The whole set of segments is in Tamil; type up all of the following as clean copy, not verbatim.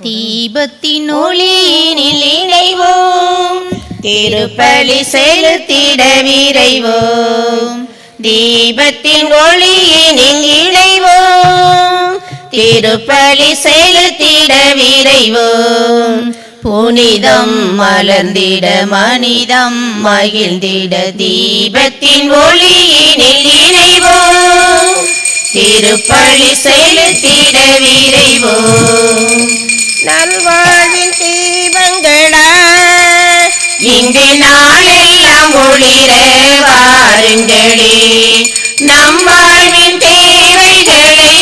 தீபத்தின் ஒளியினில் இணைவோம், திருப்பலி செலுத்திட விரைவோம். தீபத்தின் ஒளியினில் இணைவோம், திருப்பலி செலுத்திட விரைவோம். புனிதம் மலர்ந்திட மனிதம் மகிழ்ந்திட தீபத்தின் ஒளியினில் இணைவோம், திருப்பலி செலுத்திட விரைவோம். நல்வாழ்வின் தீபங்களா இங்கு நாளெல்லாம் ஒளிர வாருங்களே. நம் வாழ்வின் தேவைகளை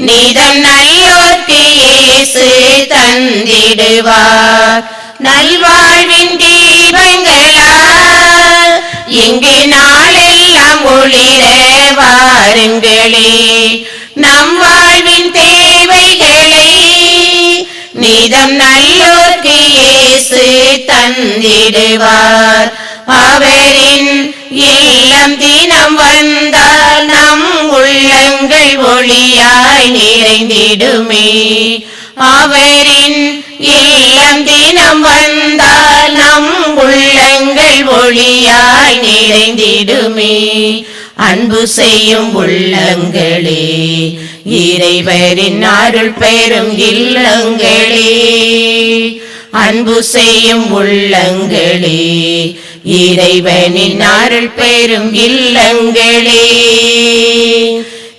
நீதம் நல்லோர்க்கு இயேசு தந்திடுவார். நல்வாழ்வின் தீபங்களா இங்கு நாளெல்லாம் ஒளிர வாருங்களே. நம் வாழ்வின் தேவைகளை நீதம் நல்லோர்க்கு இயேசு தந்திடுவார். அவரின் இல்லம் தினம் வந்தால் நம் உள்ளங்கள் ஒளியாய் நிறைந்திடுமே. அவரின் இல்லம் தினம் வந்தால் நம் உள்ளங்கள் ஒளியாய் நிறைந்திடுமே. அன்பு செய்யும் உள்ளங்களே, இறைவரின் அருள் பெறும் இல்லங்களே. அன்பு செய்யும் உள்ளங்களே, இறைவனின் அருள் பெறும் இல்லங்களே.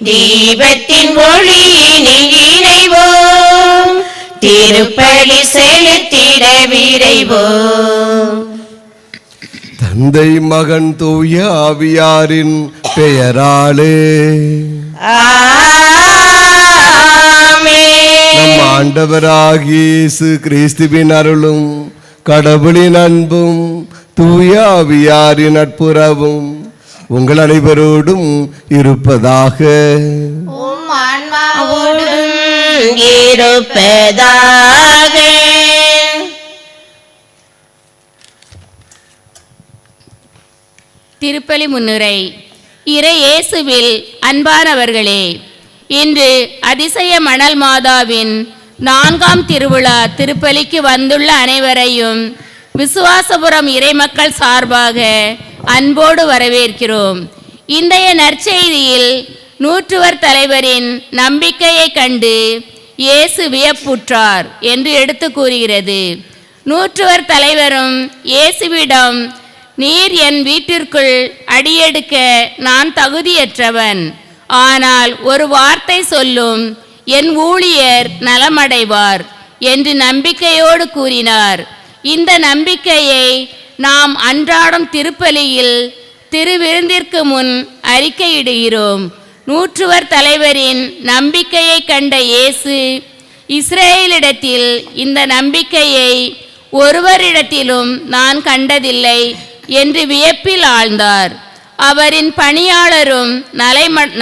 தீபத்தின் ஒளியினில் இணைவோம், திருப்பலி செலுத்திட விரைவோம். தந்தை மகன் தூய ஆவியாரின் பெயராலே நம் ஆண்டவராகிய இயேசு கிறிஸ்துவின் அருளும் கடவுளின் அன்பும் தூய ஆவியாரின் நட்புறவும் உங்கள் அனைவரோடும் இருப்பதாக. திருப்பலி முன்னுரை. இறை இயேசுவில் அன்பானவர்களே, இன்று அதிசய மணல் மாதாவின் 4ஆம் திருவிழா திருப்பலிக்கு வந்துள்ள அனைவரையும் விசுவாசபுரம் இறைமக்கள் சார்பாக அன்போடு வரவேற்கிறோம். இன்றைய நற்செய்தியில் நூற்றுவர் தலைவரின் நம்பிக்கையை கண்டு இயேசு வியப்புற்றார் என்று எடுத்து கூறுகிறது. நூற்றுவர் தலைவரும் இயேசுவிடம், நீர் என் வீட்டிற்குள் அடியெடுக்க நான் தகுதியற்றவன், ஆனால் ஒரு வார்த்தை சொல்லும், என் ஊழியர் நலமடைவார் என்று நம்பிக்கையோடு கூறினார். இந்த நம்பிக்கையை நாம் அன்றாடம் திருப்பலியில் திருவிருந்திற்கு முன் அறிக்கையிடுகிறோம். நூற்றுவர் தலைவரின் நம்பிக்கையை கண்ட இயேசு இஸ்ரேலிடத்தில் இந்த நம்பிக்கையை ஒருவரிடத்திலும் நான் கண்டதில்லை என்று வியப்பில் ஆழ்ந்தார். அவரின் பணியாளரும்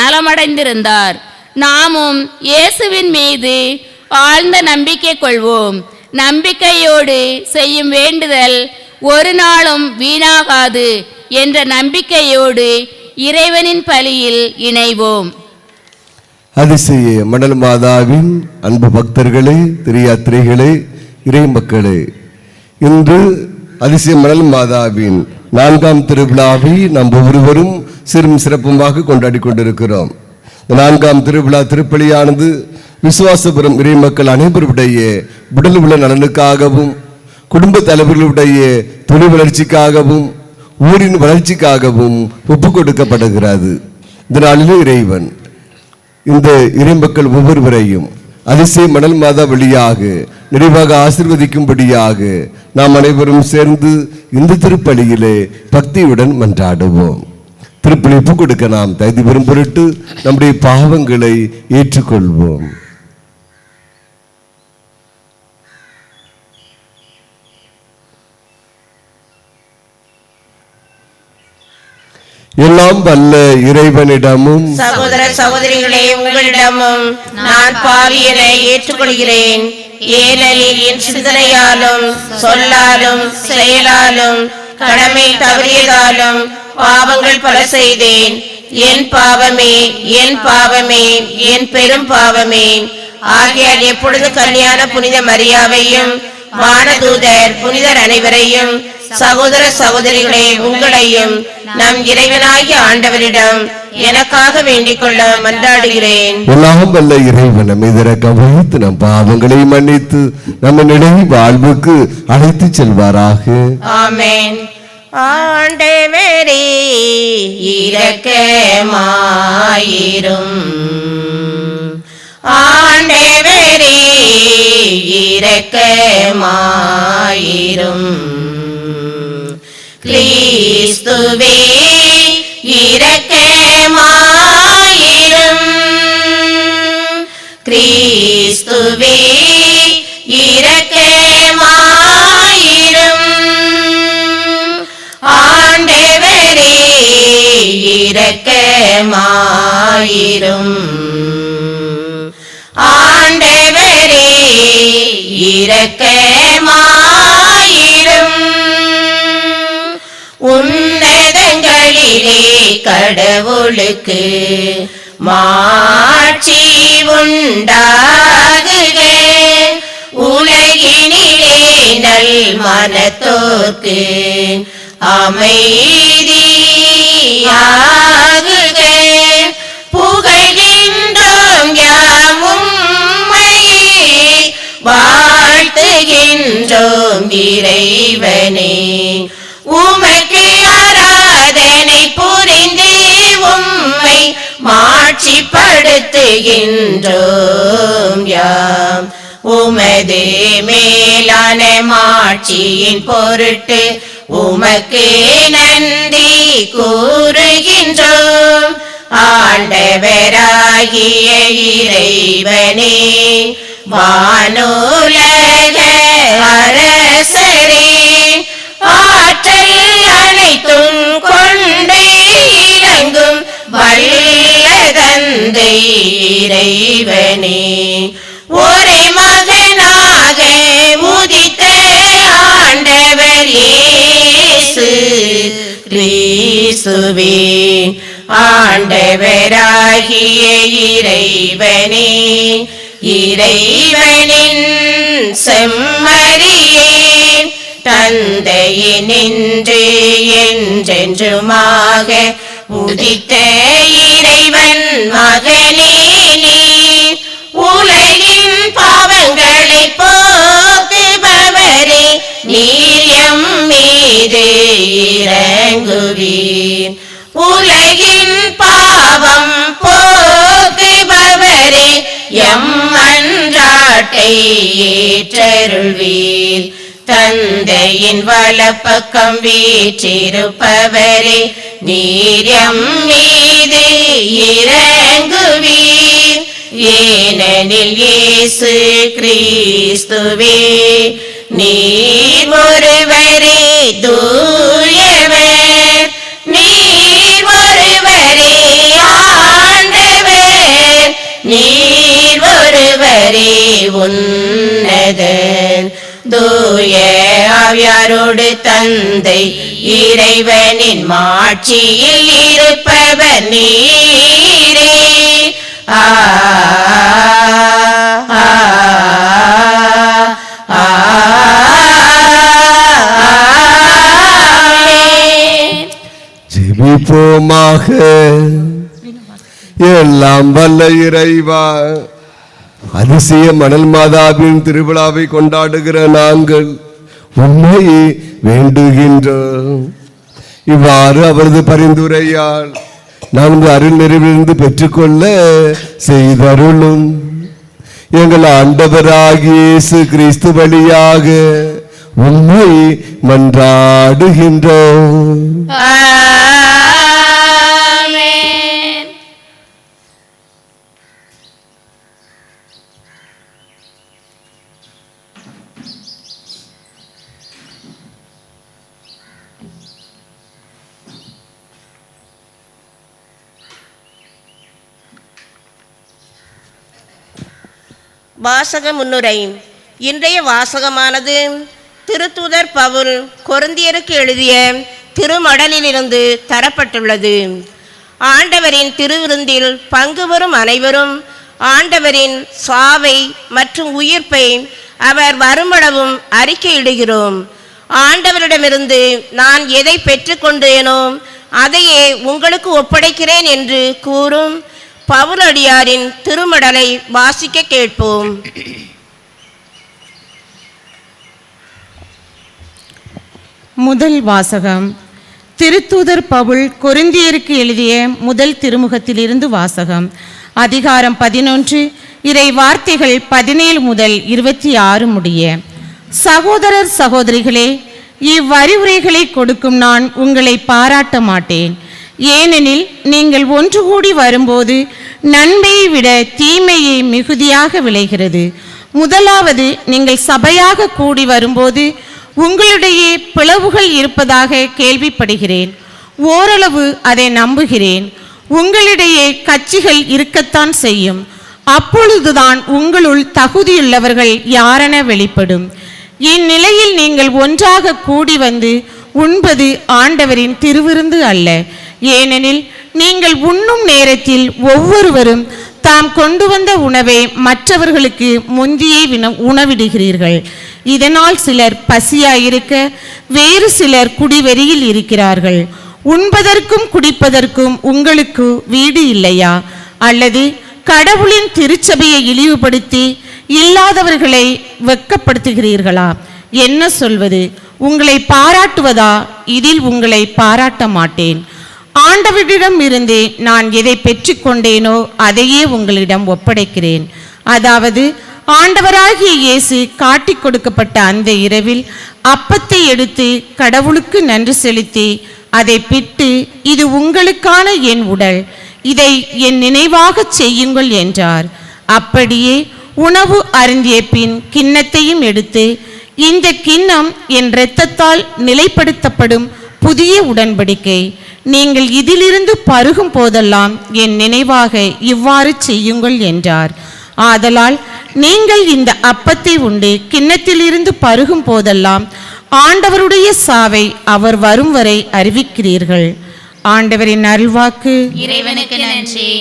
நலமடைந்திருந்தார். நாமும் இயேசுவின் மீது ஆழ்ந்த நம்பிக்கை கொள்வோம். நம்பிக்கையோடு செய்யும் வேண்டுதல் ஒரு நாளும் வீணாகாது என்ற நம்பிக்கையோடு இறைவனின் பலியில் இணைவோம். அதிசய மணல் மாதாவின் அன்பு பக்தர்களே, திரியாத்திரைகளே, இறை மக்களே, இன்று அதிசய மணல் மாதாவின் 4ஆம் திருவிழாவை நாம் ஒவ்வொருவரும் சிறும் சிறப்புமாக கொண்டாடி கொண்டிருக்கிறோம். 4ஆம் திருவிழா திருப்பலியானது விசுவாசபுரம் இறை மக்கள் அனைவருடைய உடல் உள்ள நலனுக்காகவும், குடும்ப தலைவர்களுடைய தொழில் வளர்ச்சிக்காகவும், ஊரின் வளர்ச்சிக்காகவும் ஒப்புக் கொடுக்கப்படுகிறது. இந்த நாளிலே இறைவன் இந்த இறை மக்கள் ஒவ்வொருவரையும் அதிசய மணல் மாதா வழியாக நிறைவாக ஆசீர்வதிக்கும்படியாக நாம் அனைவரும் சேர்ந்து இந்த திருப்பலியிலே பக்தியுடன் மன்றாடுவோம். திருப்பலி ஒப்புக் கொடுக்க நாம் தகுதி பெறும் பொருட்டு நம்முடைய பாவங்களை ஏற்றுக்கொள்வோம். எல்லாம் வல்ல இறைவனிடமும் சகோதர சகோதரிகளே உங்களிடமும் நான் பாவியனை ஏற்றுக்கொள்கிறேன். ஏனெனில் என் சிந்தனையாலும் சொல்லாலும் செயலாலும் கடமை தவறியதாலும் பாவங்கள் பல செய்தேன். என் பாவமே, என் பாவமே, என் பெரும் பாவமே. ஆகையால் எப்பொழுது கன்னியான புனித மரியாவையும் வானதூதர் புனிதர் அனைவரையும் சகோதர சகோதரிகளே உங்களையும் நம் இறைவனாகிய ஆண்டவரிடம் எனக்காக வேண்டிக் கொள்ள மன்றாடுகிறேன். எல்லாம் வல்ல இறைவன் நம்மை இரக்கம் வைத்து நம் பாவங்களை மன்னித்து நம்ம நிலை வாழ்வுக்கு அழைத்து செல்வாராக. ஆமென். ஆண்டவரே இரக்கமாயிரும். ஆண்டவரே இரக்கமாயிரும். கிறிஸ்துவே இரக்கமாயிரும். கிறிஸ்துவே இரக்கமாயிரும். ஆண்டவரே இரக்கமாயிரும். ஆண்டவரே இரக்கமாயிரும். உன்னதங்களிலே கடவுளுக்கு மாட்சி உண்டாகுக. உலகினிலே நல் மனத்தோர்க்கு அமைதியாகுக. புகழ்கின்றோம் யாம் உம்மையே, வாழ்த்துகின்றோம் இறைவனே. உமக்கு ஆராதனை புரிந்து உம்மை மாட்சிப்படுத்துகின்றோம் யாம். உமது மேலான மாட்சியின் பொருட்டு உமக்கு நன்றி கூறுகின்றோம். ஆண்டவராகிய இறைவனே, வானுலக அரசரே, ஆற்றல் அனைத்தும் கொண்டு இறங்கும் வல்ல தந்தை இறைவனே, ஒரே மகனாக உதித்த ஆண்டவர் இயேசு கிறிஸ்துவே, ஆண்டவராகிய இறைவனே, இறைவனின் செம்மறியே, தந்தையினின்று என்றென்றுமாக உதித்த இறைவன் மகனே நீ, உலகின் பாவங்களை போக்குபவரே, நீர் எம் மீது இறங்குவீர். உலகின் பாவம் போக்குபவரே, எம் மன்றாட்டை ஏற்றருள்வீர். தந்தையின் வலப்பக்கம் வீற்றிருப்பவரே, நீர் எம் மீது இறங்குவீர். ஏனெனில் இயேசு கிறிஸ்துவே, நீர் ஒருவரே தூயவர், நீர் ஒருவரே ஆண்டவர், நீர் ஒருவரே உன்னதர். தூய ஆவியாரோடு தந்தை இறைவனின் மாட்சியில் இருப்பவர் நீரே. ஜெபிப்போமாக. எல்லாம் வல்ல இறைவா, அதிசய மணல் மாதாவின் திருவிழாவை கொண்டாடுகிற நாங்கள் உண்மை வேண்டுகின்றோம். இவ்வாறு அவரது பரிந்துரையால் நான்கு அருள் நிறைவிலிருந்து பெற்றுக்கொள்ள செய்தருளும். எங்கள் ஆண்டவராகிய இயேசு கிறிஸ்து வழியாக உண்மை மன்றாடுகின்றோம். வாசக முன்னுரை. இன்றைய வாசகமானது திருத்தூதர் பவுல் கொரிந்தியருக்கு எழுதிய திருமடலிலிருந்து தரப்பட்டுள்ளது. ஆண்டவரின் திருவிருந்தில் பங்கு பெறும் அனைவரும் ஆண்டவரின் சாவை மற்றும் உயிர்ப்பை அவர் வருமளவும் அறிக்கையிடுகிறோம். ஆண்டவரிடமிருந்து நான் எதை பெற்றுக்கொண்டேனோ அதையே உங்களுக்கு ஒப்படைக்கிறேன் என்று கூறும் பவுலடியாரின் திருமடலை வாசிக்க கேட்போம். முதல் வாசகம். திருத்தூதர் பவுல் கொரிந்தியருக்கு எழுதிய முதல் திருமுகத்திலிருந்து வாசகம். அதிகாரம் 11, இறை வார்த்தைகள் 17 முதல் 26 முடிய. சகோதரர் சகோதரிகளே, இவ்வறிவுரைகளை கொடுக்கும் நான் உங்களை பாராட்ட மாட்டேன். ஏனெனில் நீங்கள் ஒன்று கூடி வரும்போது நன்மையை விட தீமையை மிகுதியாக விளைகிறது. முதலாவது, நீங்கள் சபையாக கூடி வரும்போது உங்களிடையே பிளவுகள் இருப்பதாக கேள்விப்படுகிறேன். ஓரளவு அதை நம்புகிறேன். உங்களிடையே கட்சிகள் இருக்கத்தான் செய்யும். அப்பொழுதுதான் உங்களுள் தகுதியுள்ளவர்கள் யாரென வெளிப்படும். இந்நிலையில் நீங்கள் ஒன்றாக கூடி வந்து உண்பது ஆண்டவரின் திருவிருந்து அல்ல. ஏனெனில் நீங்கள் உண்ணும் நேரத்தில் ஒவ்வொருவரும் தாம் கொண்டு வந்த உணவை மற்றவர்களுக்கு முந்தியே உணவிடுகிறீர்கள். இதனால் சிலர் பசியாயிருக்க வேறு சிலர் குடிவெறியில் இருக்கிறார்கள். உண்பதற்கும் குடிப்பதற்கும் உங்களுக்கு வீடு இல்லையா? அல்லது கடவுளின் திருச்சபையை இழிவுபடுத்தி இல்லாதவர்களை வெட்கப்படுத்துகிறீர்களா? என்ன சொல்வது? உங்களை பாராட்டுவதா? இதில் உங்களை பாராட்ட மாட்டேன். ஆண்டவரிடம் இருந்து நான் எதை பெற்றுக்கொண்டேனோ அதையே உங்களிடம் ஒப்படைக்கிறேன். அதாவது, ஆண்டவராகிய இயேசு காட்டிக் கொடுக்கப்பட்ட அந்த இரவில் அப்பத்தை எடுத்து கடவுளுக்கு நன்றி செலுத்தி அதை பிட்டு, இது உங்களுக்கான என் உடல், இதை என் நினைவாக செய்யுங்கள் என்றார். அப்படியே உணவு அருந்திய பின் கிண்ணத்தையும் எடுத்து, இந்த கிண்ணம் என் இரத்தத்தால் நிலைப்படுத்தப்படும் புதிய உடன்படிக்கை. நீங்கள் இதிலிருந்து பருகும் போதெல்லாம் என் நினைவாக இவ்வாறு செய்யுங்கள் என்றார். ஆதலால் நீங்கள் இந்த அப்பத்தை உண்டு கிண்ணத்திலிருந்து பருகும் போதெல்லாம் ஆண்டவருடைய சாவை அவர் வரும் வரை அறிவிக்கிறீர்கள். ஆண்டவரின் அருள்வாக்கு. இறைவனுக்கு நன்றி.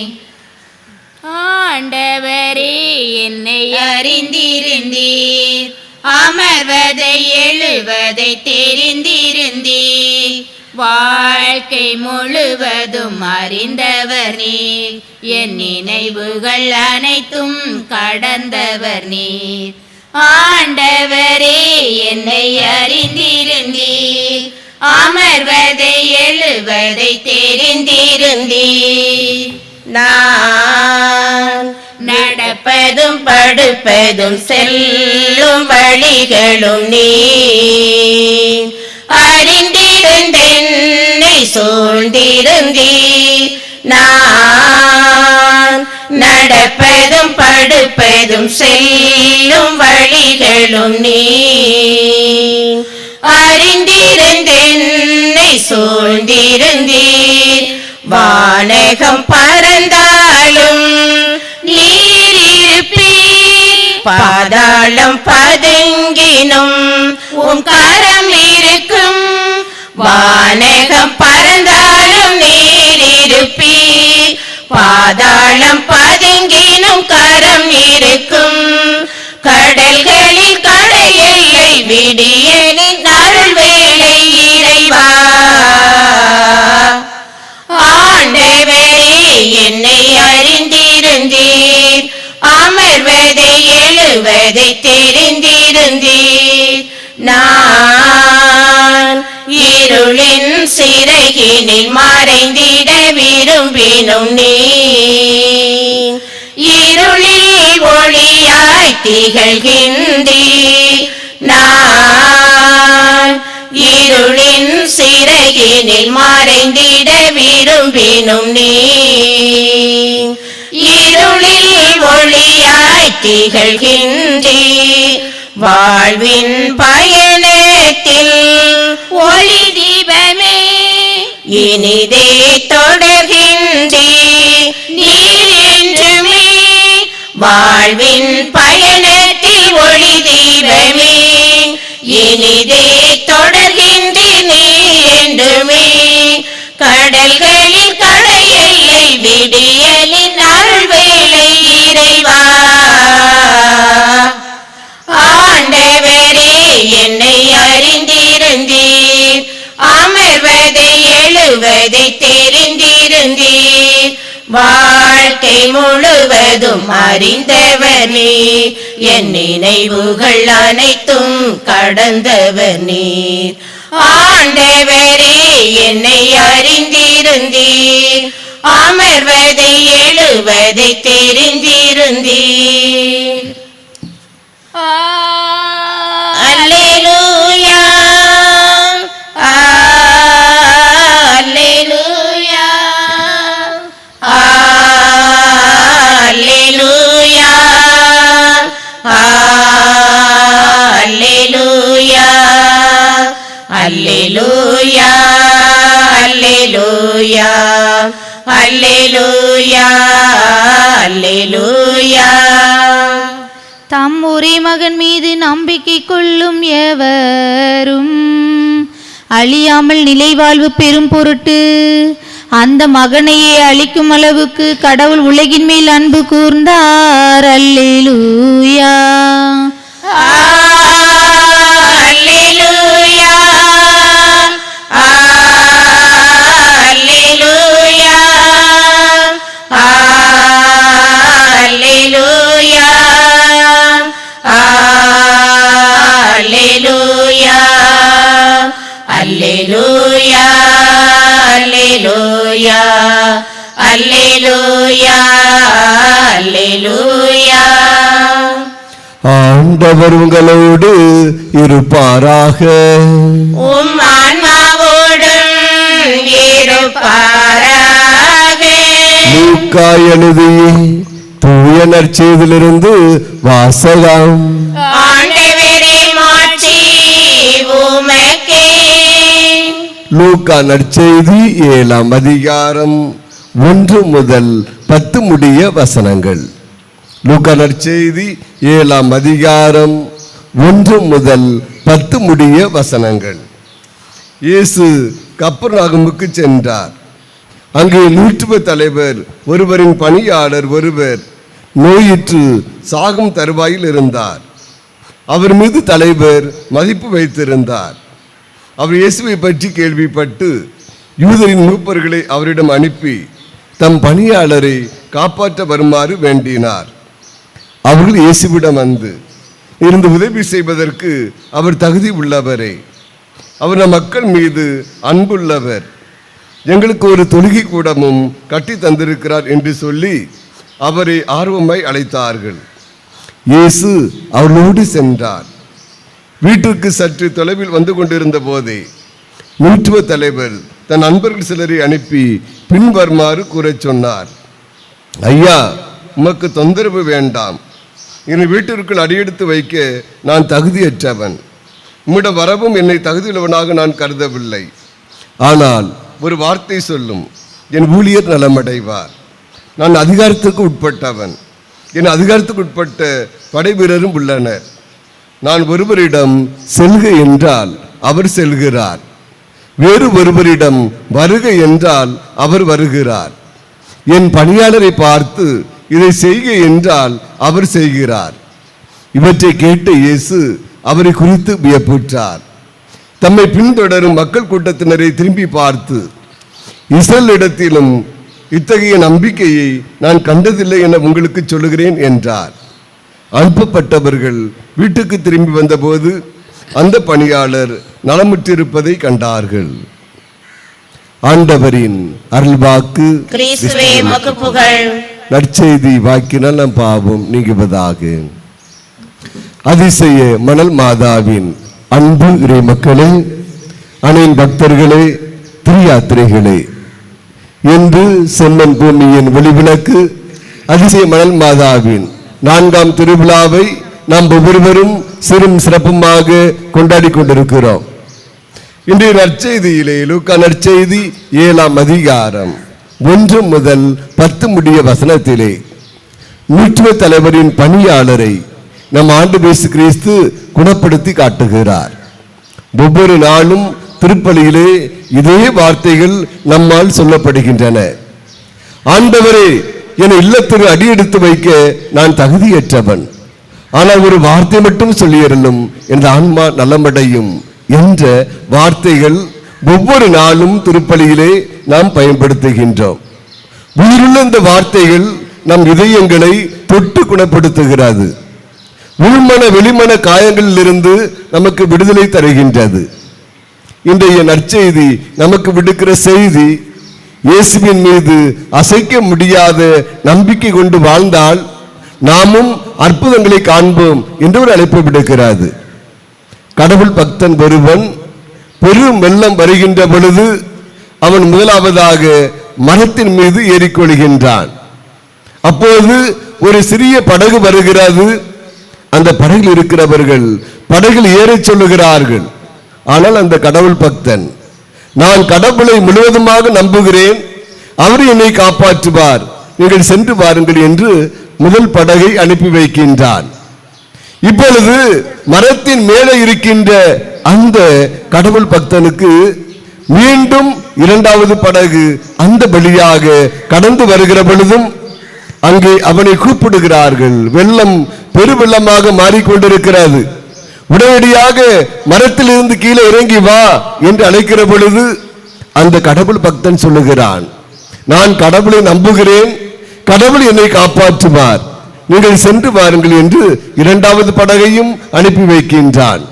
ஆண்டவரே, என்னை அறிந்திருந்தீர், அமர்வதை எழுவதை தெரிந்திருந்தீர், வாழ்க்கை முழுவதும் அறிந்தவர் நீர், என் நினைவுகள் அனைத்தும் கடந்தவர் நீர். ஆண்டவரே, என்னை அறிந்திருந்தீர், அமர்வதை எழுவதை தெரிந்திருந்தீர், நான் நடப்பதும் படுப்பதும் செல்லும் வழிகளும் நீ அறிந்திருந்தென்னை சூழ்ந்திருந்தீர். நான் நடப்பதும் படுப்பதும் செல்லும் வழிகளும் நீ அறிந்திருந்தென்னை சூழ்ந்திருந்தீர். வானகம் பறந்தாலும் நீரிருப்பீர், பாதாளம் பதுங்கினும் உன் கரம் இருக்கும். வானகம் பறந்தாலும் நீரிருப்பீர், பாதாளம் பதுங்கினும் கரம் இருக்கும். கடல்களில் கடையெல்லை விடியலின் அருள் வேளை இறைவா. ஆண்டவரே, என்னை அறிந்திருந்தீர், அமர்வதை எழுவதை தெரிந்திருந்தீர். நான் இருளின் சிறையினில் மறைந்திட விரும்பினும் நீ இருளில் ஒளியாய் திகழ்கின்றீர். நான் இருளின் சிறையினில் மறைந்திட விரும்பினும் நீ இருளில் ஒளியாய் திகழ்கின்றீர். வாழ்வின் பயணத்தில் ஒளி தீபமே இனிதே தொடர்கின்றீர் நீர் என்றுமே. வாழ்வின் பயணத்தில் ஒளி தீபமே இனிதே தொடர்கின்றீர் நீர் என்றுமே. கடல்களில் கடையெல்லை விடியலின் அருள் வேளை இறைவா. ஆண்டவரே என்னை அறிந்திருந்தீர், அமர்வதை எழுவதை தெரிந்திருந்தீர். வாழ்க்கை முழுவதும் அறிந்தவர் நீர், என் நினைவுகள் அனைத்தும் கடந்தவர் நீர். ஆண்டவரே என்னை அறிந்திருந்தீர், அமர்வதை எழுவதை தெரிந்திருந்தீர். அல்லேலூயா, அல்லேலூயா, அல்லேலூயா, அல்லேலூயா, அல்லேலூயா, அல்லேலூயா, அல்லேலூயா, அல்லேலூயா. தம் ஒரே மகன் மீது நம்பிக்கை கொள்ளும் எவரும் அழியாமல் நிலைவாழ்வு பெறும் பொருட்டு அந்த மகனையே அழிக்கும் அளவுக்கு கடவுள் உலகின் மேல் அன்பு கூர்ந்தார். அல்லேலூயா, அல்லேலூயா, அல்லேலூயா, அல்லேலூயா, அல்லேலூயா, அல்லேலூயா, அல்லேலூயா, அல்லேலூயா. ஆண்டவர் உங்களோடு இருப்பாராக. உம் ஆன்மாவோடும் இருப்பாராக. லூக்கா எழுதிய தூய நற்செய்தியிலிருந்து வாசகம். ஆண்டவரே மாட்சி உமக்கே. லூக்கா நற்செய்தி 7ஆம் அதிகாரம் 1 முதல் 10 முடிய வசனங்கள். லூக்கா நற்செய்தி 7ஆம் அதிகாரம் 1 முதல் 10 முடிய வசனங்கள். இயேசு கப்பர்நாகுமுக்கு சென்றார். அங்கே நூற்றுவ தலைவர் ஒருவரின் பணியாளர் ஒருவர் நோயுற்று சாகும் தருவாயில் இருந்தார். அவர் மீது தலைவர் மதிப்பு வைத்திருந்தார். அவர் இயேசுவை பற்றி கேள்விப்பட்டு யூதரின் மூப்பர்களை அவரிடம் அனுப்பி தம் பணியாளரை காப்பாற்ற வருமாறு வேண்டினார். அவர்கள் இயேசுவிடம் வந்து இருந்து உதவி செய்வதற்கு அவர் தகுதி உள்ளவரே, அவர் நம் மக்கள் மீது அன்புள்ளவர், எங்களுக்கு ஒரு தொழுகை கூடமும் கட்டி தந்திருக்கிறார் என்று சொல்லி அவரை ஆர்வமாய் அழைத்தார்கள். இயேசு அவர்களோடு சென்றார். வீட்டிற்கு சற்று தொலைவில் வந்து கொண்டிருந்த போதே நூற்றுவ தலைவர் தன் நண்பர்கள் சிலரை அனுப்பி பின்வருமாறு கூறச் சொன்னார். ஐயா, உமக்கு தொந்தரவு வேண்டாம். என் வீட்டிற்குள் அடியெடுத்து வைக்க நான் தகுதியற்றவன். உம்மிடம் வரவும் என்னை தகுதியுள்ளவனாக நான் கருதவில்லை. ஆனால் ஒரு வார்த்தை சொல்லும், என் ஊழியர் நலமடைவார். நான் அதிகாரத்துக்கு உட்பட்டவன். என் அதிகாரத்துக்கு உட்பட்ட படை வீரரும் உள்ளனர். நான் ஒருவரிடம் செல்க என்றால் அவர் செல்கிறார், வேறு ஒருவரிடம் வருக என்றால் அவர் வருகிறார். என் பணியாளரை பார்த்து இதை செய்க என்றால் அவர் செய்கிறார். இவற்றை கேட்ட இயேசு அவரை குறித்து வியப்புற்றார். தம்மை பின்தொடரும் மக்கள் கூட்டத்தினரை திரும்பி பார்த்து, இஸ்ரவேலிடத்திலும் இத்தகைய நம்பிக்கையை நான் கண்டதில்லை என உங்களுக்கு சொல்லுகிறேன் என்றார். அனுப்பப்பட்டவர்கள் வீட்டுக்கு திரும்பி வந்தபோது அந்த பணியாளர் நலமுற்றிருப்பதை கண்டார்கள். ஆண்டவரின் அருள்வாக்கு. கிறிஸ்துவே உமக்கு புகழ். நற்செய்தி வாக்கினால் நம் பாவம் நீங்குவதாக. அதிசய மணல் மாதாவின் அன்பு இறை மக்களே, அனைத்து பக்தர்களே, திரியாத்திரைகளே, என்று செம்மன் பூமியின் ஒளிவிளக்கு அதிசய மணல் மாதாவின் 4ஆம் திருவிழாவை நாம் ஒவ்வொருவரும் சிறும் சிறப்புமாக கொண்டாடி கொண்டிருக்கிறோம். இன்றைய நற்செய்தியிலே லூக்கா நற்செய்தி 7ஆம் அதிகாரம் 1 முதல் 10 முடிய வசனத்திலே நூற்றுவ தலைவரின் பணியாளரை நம் ஆண்டவர் இயேசு கிறிஸ்து குணப்படுத்தி காட்டுகிறார். ஒவ்வொரு நாளும் திருப்பலியிலே இதே வார்த்தைகள் நம்மால் சொல்லப்படுகின்றன. ஆண்டவரே, என் இல்லத்திற்கு அடியெடுத்து வைக்க நான் தகுதியற்றவன். ஆனால் ஒரு வார்த்தை மட்டும் சொல்லியறலும் என்ற ஆன்மா நலமடையும் என்ற வார்த்தைகள் ஒவ்வொரு நாளும் திருப்பலியிலே நாம் பயன்படுத்துகின்றோம். உயிருள்ள இந்த வார்த்தைகள் நம் இதயங்களை தொட்டு குணப்படுத்துகிறது. உள்மன வெளிமன காயங்களில் இருந்து நமக்கு விடுதலை தருகின்றது. இன்றைய நற்செய்தி நமக்கு விடுக்கிற செய்தி, இயேசுவின் மீது அசைக்க முடியாத நம்பிக்கை கொண்டு வாழ்ந்தால் நாமும் அற்புதங்களை காண்போம் என்று ஒரு அழைப்பு விடுக்கிறது. கடவுள் பக்தன் ஒருவன் பெரும் வெள்ளம் வருகின்ற பொழுது அவன் முதலாவதாக மரத்தின் மீது ஏறிக்கொள்கின்றான். அப்போது ஒரு சிறிய படகு வருகிறது. அந்த படகில் இருக்கிறவர்கள் படகில் ஏறச் சொல்லுகிறார்கள். ஆனால் அந்த கடவுள் பக்தன், நான் கடவுளை முழுவதுமாக நம்புகிறேன், அவர் என்னை காப்பாற்றுவார், நீங்கள் சென்று வாருங்கள் என்று முதல் படகை அனுப்பி வைக்கின்றான். இப்பொழுது மரத்தின் மேலே இருக்கின்ற அந்த கடவுள் பக்தனுக்கு மீண்டும் இரண்டாவது படகு அந்த வழியாக கடந்து வருகிற பொழுதும் அங்கே அவனை கூப்பிடுகிறார்கள். வெள்ளம் பெருவெள்ளமாக மாறிக்கொண்டிருக்கிறது. உடனடியாக மரத்தில் இருந்து கீழே இறங்கி வா என்று அழைக்கிற பொழுது அந்த கடவுள் பக்தன் சொல்லுகிறான், நான் கடவுளை நம்புகிறேன், கடவுள் என்னை காப்பாற்றுவார், நீங்கள் சென்று வாருங்கள் என்று இரண்டாவது படகையும் அனுப்பி வைக்கின்றான்.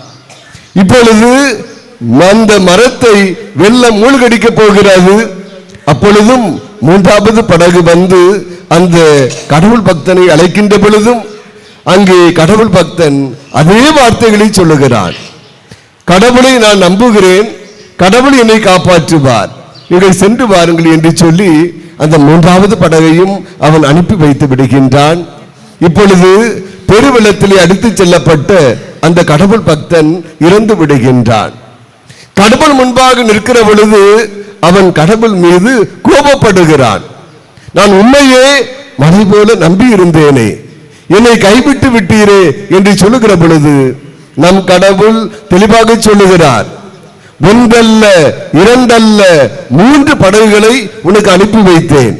இப்பொழுது அந்த மரத்தை வெள்ளம் மூழ்கடிக்க போகிறது. அப்பொழுதும் மூன்றாவது படகு வந்து அந்த கடவுள் பக்தனை அழைக்கின்ற பொழுதும் அங்கே கடவுள் பக்தன் அதே வார்த்தைகளை சொல்லுகிறான், கடவுளை நான் நம்புகிறேன், கடவுள் என்னை காப்பாற்றுவார், நீங்கள் சென்று வாருங்கள் என்று சொல்லி அந்த மூன்றாவது படகையும் அவன் அனுப்பி வைத்து விடுகின்றான். இப்பொழுது பெருவெள்ளத்திலே அடித்துச் செல்லப்பட்ட அந்த கடவுள் பக்தன் இறந்து விடுகின்றான். கடவுள் முன்பாக நிற்கிற பொழுது அவன் கடவுள் மீது கோபப்படுகிறான். நான் உண்மையே மலை போல நம்பி இருந்தேனே, என்னை கைவிட்டு விட்டீரே என்று சொல்லுகிற பொழுது நம் கடவுள் தெளிவாக சொல்லுகிறார், ஒன்றல்ல இரண்டல்ல 3 படகுகளை உனக்கு அனுப்பி வைத்தேன்,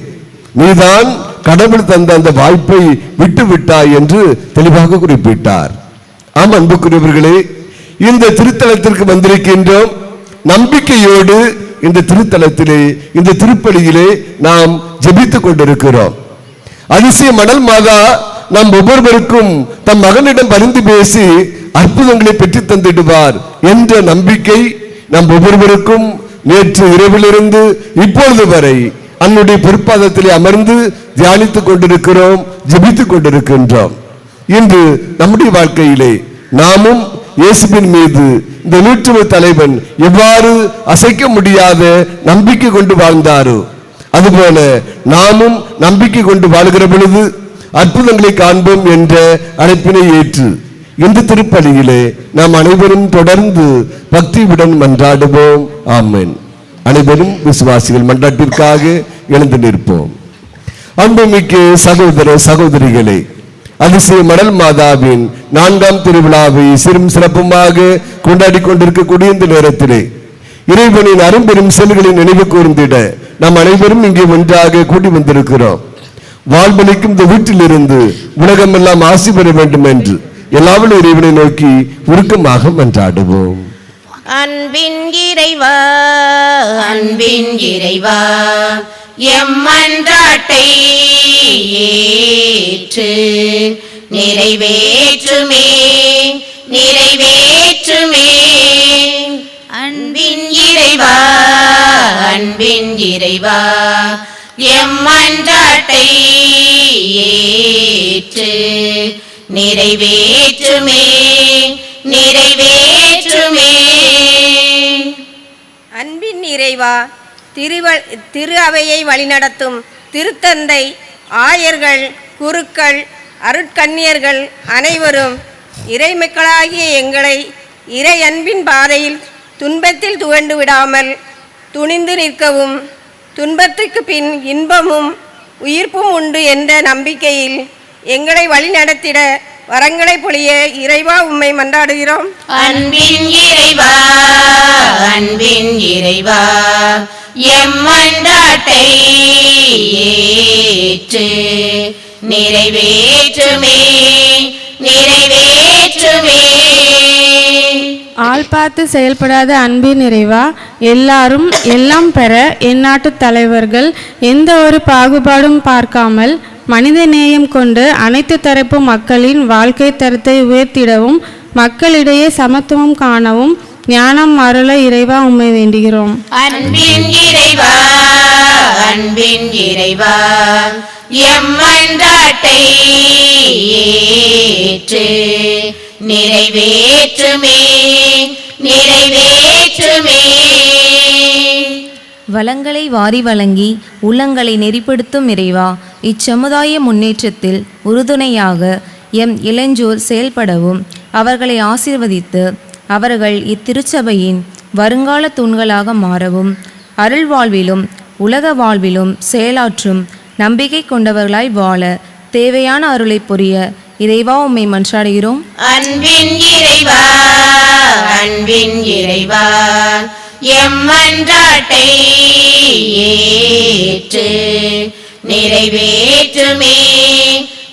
நீதான் கடவுள் தந்த அந்த வாய்ப்பை விட்டு விட்டாய் என்று தெளிவாக குறிப்பிட்டார். ஆம் அன்புக்குரியவர்களே, இந்த திருத்தலத்திற்கு வந்திருக்கின்றோம். நம்பிக்கையோடு இந்த திருத்தலத்திலே இந்த திருப்பலியிலே நாம் ஜெபித்துக் கொண்டிருக்கிறோம். அதிசய மணல் மாதா நம் ஒவ்வொருவருக்கும் தம் மகனிடம் பரிந்து பேசி அற்புதங்களை பெற்று தந்திடுவார் என்ற நம்பிக்கை நம் ஒவ்வொருவருக்கும் நேற்று இரவிலிருந்து இப்பொழுது வரை அன்னுடைய பொற்பாதத்திலே அமர்ந்து தியானித்துக் கொண்டிருக்கிறோம், ஜெபித்துக் கொண்டிருக்கின்றோம். இன்று நம்முடைய வாழ்க்கையிலே நாமும் இயேசுவின் மீது இந்த நூற்றுவ தலைவன் எவ்வாறு அசைக்க முடியாத நம்பிக்கை கொண்டு வாழ்ந்தாரோ அதுபோல நாமும் நம்பிக்கை கொண்டு வாழ்கிற பொழுது அற்புதங்களை காண்போம் என்ற அழைப்பினை ஏற்று இந்த திருப்பலியிலே நாம் அனைவரும் தொடர்ந்து பக்தியுடன் மன்றாடுவோம். ஆமென். அனைவரும் விசுவாசிகள் மன்றாட்டிற்காக எழுந்து நிற்போம். அன்புமிக்க சகோதர சகோதரிகளே, அதிசய மணல் மாதாவின் 4ஆம் திருவிழாவை சிறும் சிறப்புமாக கொண்டாடி கொண்டிருக்கக்கூடிய இந்த நேரத்திலே இறைவனின் அரும்பெரும் செயல்களை நினைவு கூர்ந்திட நாம் அனைவரும் இங்கே ஒன்றாக கூடி வந்திருக்கிறோம். வாழ்வளிக்கும் இந்த வீட்டிலிருந்து உலகம் எல்லாம் ஆசி பெற வேண்டும் என்று எல்லாவற்ற இறைவனை நோக்கி உருக்கமாக மன்றாடுவோம். அன்பின் இறைவா, அன்பின் இறைவா, எம்மன்றாட்டை ஏற்று நிறைவேற்றுமே, நிறைவேற்றுமே. அன்பின் இறைவா, அன்பின் இறைவா, எம்மன்றாட்டை ஏற்று நிறைவேற்றுமே, நிறைவேற்றுமே. அன்பின் இறைவா, திரு அவையை வழிநடத்தும் திருத்தந்தை, ஆயர்கள், குருக்கள், அருட்கன்னியர்கள் அனைவரும் இறைமக்களாகிய எங்களை இறை அன்பின் பாதையில் துன்பத்தில் துவண்டு விடாமல் துணிந்து நிற்கவும், துன்பத்துக்கு பின் இன்பமும் உயிர்ப்பும் உண்டு என்ற நம்பிக்கையில் எங்களை வழிநடத்திட வரங்களை பொழிய இறைவா உம்மை மன்றாடுகிறோம். அன்பின் இறைவா அன்பின் இறைவா எம்மன்றாட்டை ஏற்று நிறைவேற்றுமே நிறைவேற்றுமே. ஆள் பார்த்து செயல்படாத அன்பின் நிறைவா எல்லாரும் எல்லாம் பெற எந்நாட்டு தலைவர்கள் எந்த ஒரு பாகுபாடும் பார்க்காமல் மனித நேயம் கொண்டு அனைத்து தரப்பு மக்களின் வாழ்க்கை தரத்தை உயர்த்திடவும் மக்களிடையே சமத்துவம் காணவும் ஞானம் அருள இறைவா உம்மை வேண்டுகிறோம். அன்பின் இறைவா அன்பின் இறைவா எம்மன்றாட்டை ஏற்று நிறைவேற்றுமே நிறைவேற்றுமே. வளங்களை வாரி வழங்கி உள்ளங்களை நெறிப்படுத்தும் இறைவா, இச்சமுதாய முன்னேற்றத்தில் உறுதுணையாக எம் இளைஞர் செயல்படவும் அவர்களை ஆசீர்வதித்து அவர்கள் இத்திருச்சபையின் வருங்கால தூண்களாக மாறவும் அருள் வாழ்விலும் உலக வாழ்விலும் செயலாற்றும் நம்பிக்கை கொண்டவர்களாய் வாழ தேவையான அருளை புரிய இறைவா உம்மை மன்றாடுகிறோம். அன்பின் இறைவா அன்பின் இறைவா எம்மன்றாட்டை ஏற்று நிறைவேற்றுமே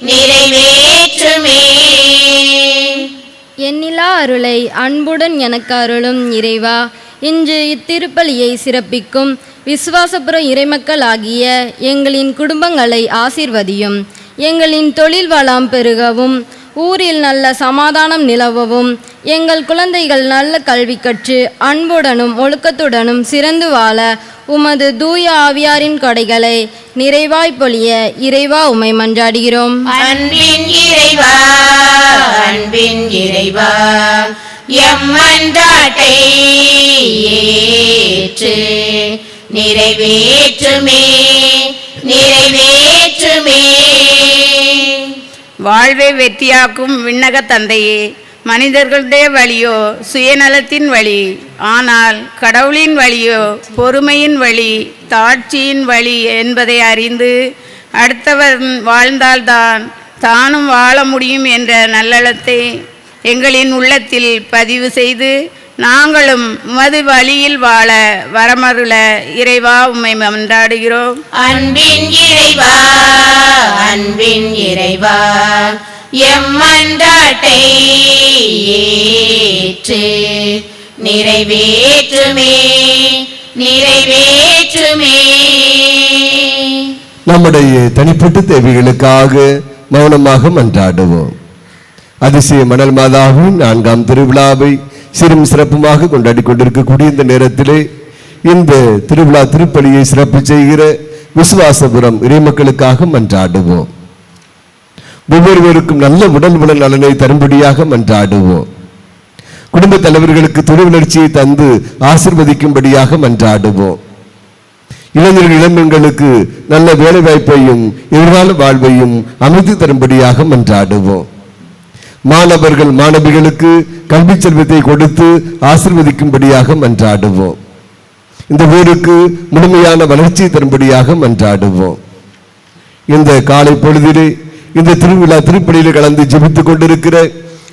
நிறைவேற்றுமே. எண்ணிலா அருளை அன்புடன் எனக்கு அருளும் இறைவா, இன்று இத்திருப்பலியை சிறப்பிக்கும் விசுவாசபுர இறைமக்கள் ஆகிய எங்களின் குடும்பங்களை ஆசீர்வதியும். எங்களின் தொழில் வளம் பெருகவும் ஊரில் நல்ல சமாதானம் நிலவவும் எங்கள் குழந்தைகள் நல்ல கல்வி கற்று அன்புடனும் ஒழுக்கத்துடனும் சிறந்து வாழ உமது தூய ஆவியாரின் கொடைகளை நிறைவாய் பொழிய இறைவா உம்மை மன்றாடுகிறோம். அன்பின் இறைவா அன்பின் இறைவா எம்மன்றாட்டை ஏற்று நிறைவேற்றுமே நிறைவேற்றுமே. வாழ்வை வெற்றியாக்கும் விண்ணக தந்தையே, மனிதர்களுடைய வழியோ சுயநலத்தின் வழி, ஆனால் கடவுளின் வழியோ பொறுமையின் வழி தாட்சியின் வழி என்பதை அறிந்து அடுத்தவர் வாழ்ந்தால்தான் தானும் வாழ முடியும் என்ற நல்லெண்ணத்தை எங்களின் உள்ளத்தில் பதிவு செய்து நாங்களும் உமது வழியில் வாழ வரமருள இறைவா உம்மை மன்றாடுகிறோம். அன்பின் இறைவா அன்பின் இறைவா எம்மன்றாட்டை ஏற்று நிறைவேற்றுமே நிறைவேற்றுமே. நம்முடைய தனிப்பட்ட தேவைகளுக்காக மௌனமாக மன்றாடுவோம். அதிசய மணல் மாதாவின் 4ஆம் திருவிழாவை சிறும் சிறப்புமாக கொண்டாடி கொண்டிருக்கக்கூடிய இந்த நேரத்திலே இந்த திருவிழா திருப்பலியை சிறப்பு செய்கிற விசுவாசபுரம் இறைமக்களுக்காக மன்றாடுவோம். ஒவ்வொருவருக்கும் நல்ல உடல் உடல் நலனை தரும்படியாக மன்றாடுவோம். குடும்ப தலைவர்களுக்கு தொழில்வளர்ச்சியை தந்து ஆசிர்வதிக்கும்படியாக மன்றாடுவோம். இளைஞர்கள் இளம்பெண்களுக்கு நல்ல வேலை வாய்ப்பையும் எதிர்கால வாழ்வையும் அமைத்து தரும்படியாக மன்றாடுவோம். மாணவர்கள் மாணவிகளுக்கு கல்வி செல்வத்தை கொடுத்து ஆசிர்வதிக்கும்படியாக மன்றாடுவோம். இந்த ஊருக்கு முழுமையான வளர்ச்சி தரும்படியாக மன்றாடுவோம். இந்த காலை பொழுதிலே இந்த திருவிழா திருப்பலியில் கலந்து ஜெபித்துக் கொண்டிருக்கிற